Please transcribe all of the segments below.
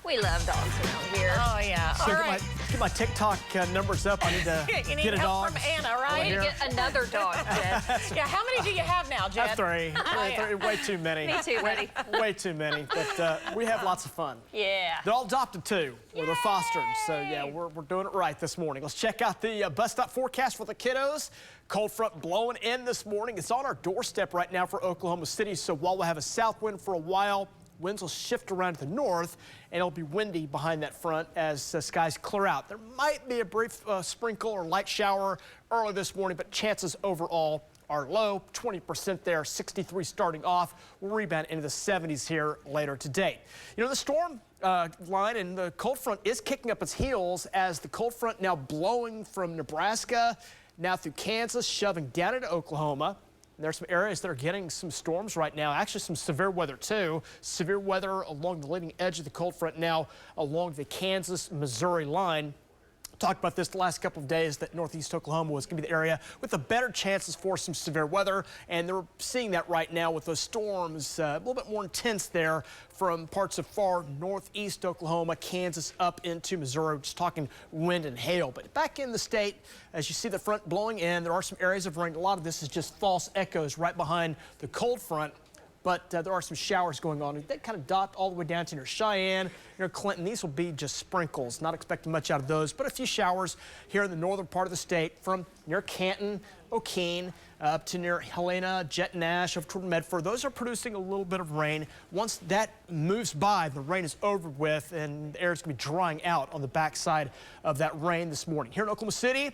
We love dogs around here. Oh, yeah. So get my TikTok numbers up. I need to you need get a help dog. from Anna, right? I need to get another dog, Jed. Yeah, how many do you have now, Jed? I have three. Three. Way too many. Me too, buddy. Way too many. But we have lots of fun. Yeah. They're all adopted too, or they're fostered. So yeah, we're doing it right this morning. Let's check out the bus stop forecast for the kiddos. Cold front blowing in this morning. It's on our doorstep right now for Oklahoma City. So while we'll have a south wind for a while, winds will shift around to the north, and it'll be windy behind that front as skies clear out. There might be a brief sprinkle or light shower early this morning, but chances overall are low. 20% there, 63 starting off. We'll rebound into the 70s here later today. You know, the storm line and the cold front is kicking up its heels as the cold front now blowing from Nebraska, now through Kansas, shoving down into Oklahoma. There's some areas that are getting some storms right now, actually some severe weather too. Severe weather along the leading edge of the cold front now along the Kansas-Missouri line. Talked about this the last couple of days that northeast Oklahoma was going to be the area with the better chances for some severe weather, and they're seeing that right now with those storms a little bit more intense there from parts of far northeast Oklahoma, Kansas up into Missouri. Just talking wind and hail. But back in the state, as you see the front blowing in, there are some areas of rain. A lot of this is just false echoes right behind the cold front. But there are some showers going on. They kind of dot all the way down to near Cheyenne, near Clinton. These will be just sprinkles. Not expecting much out of those, but a few showers here in the northern part of the state from near Canton, O'Keene, up to near Helena, Jet Nash, up toward Medford. Those are producing a little bit of rain. Once that moves by, the rain is over with, and the air is going to be drying out on the backside of that rain this morning. Here in Oklahoma City,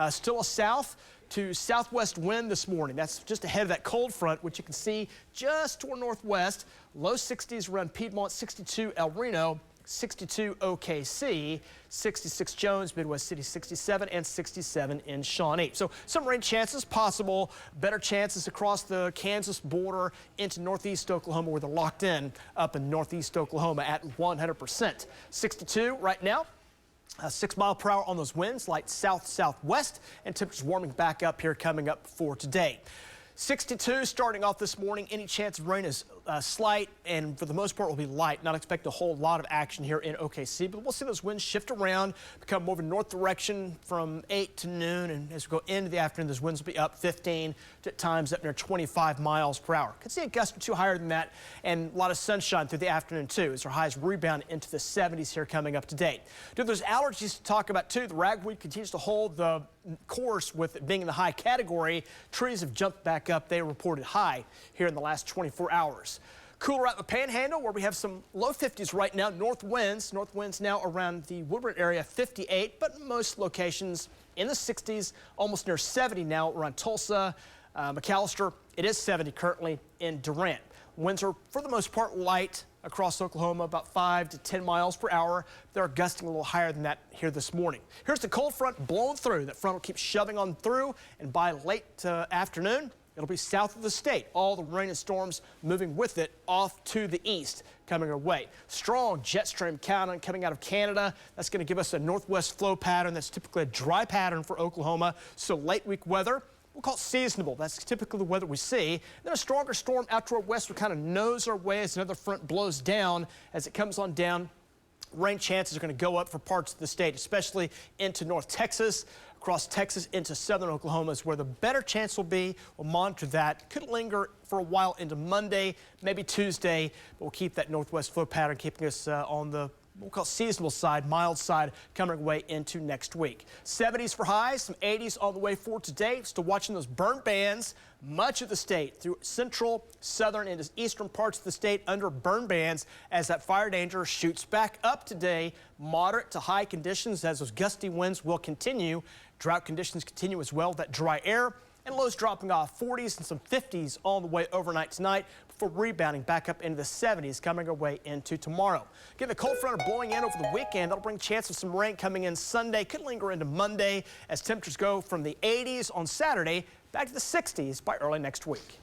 still a south to southwest wind this morning. That's just ahead of that cold front, which you can see just toward northwest. Low 60s around Piedmont, 62 El Reno, 62 OKC, 66 Jones, Midwest City 67, and 67 in Shawnee. So some rain chances possible, better chances across the Kansas border into northeast Oklahoma where they're locked in up in northeast Oklahoma at 100%. 62 right now. 6 mile per hour on those winds, light south-southwest, and temperatures warming back up here coming up for today. 62 starting off this morning. Any chance of rain is slight, and for the most part will be light. Not expect a whole lot of action here in OKC, but we'll see those winds shift around, become more of a north direction from 8 to noon, and as we go into the afternoon, those winds will be up 15 to at times up near 25 miles per hour. Could see a gust or two higher than that, and a lot of sunshine through the afternoon too, as our highs rebound into the 70s here coming up to date. There's allergies to talk about too. The ragweed continues to hold the course with it being in the high category. Trees have jumped back up. They reported high here in the last 24 hours. Cooler out in the Panhandle where we have some low 50s right now. North winds now around the Woodward area 58, but most locations in the 60s, almost near 70 now around Tulsa, McAllister. It is 70 currently in Durant. Winds are for the most part light across Oklahoma, about 5 to 10 miles per hour. They're gusting a little higher than that here this morning. Here's the cold front blowing through. That front will keep shoving on through, and by late afternoon, it'll be south of the state. All the rain and storms moving with it off to the east coming our way. Strong jet stream coming out of Canada. That's going to give us a northwest flow pattern. That's typically a dry pattern for Oklahoma. So late week weather, we'll call it seasonable. That's typically the weather we see. Then a stronger storm out to our west will kind of nose our way as another front blows down. As it comes on down, rain chances are going to go up for parts of the state, especially into North Texas, across Texas into southern Oklahoma is where the better chance will be. We'll monitor that. Could linger for a while into Monday, maybe Tuesday, but we'll keep that northwest flow pattern keeping us on the we'll call seasonable side, mild side, coming away into next week. 70s for highs, some 80s all the way for today. Still watching those burn bands. Much of the state through central, southern, and eastern parts of the state under burn bands as that fire danger shoots back up today. Moderate to high conditions as those gusty winds will continue. Drought conditions continue as well. That dry air and lows dropping off 40s and some 50s all the way overnight tonight before rebounding back up into the 70s coming our way into tomorrow. Again, the cold front are blowing in over the weekend. That'll bring chance of some rain coming in Sunday. Could linger into Monday as temperatures go from the 80s on Saturday back to the 60s by early next week.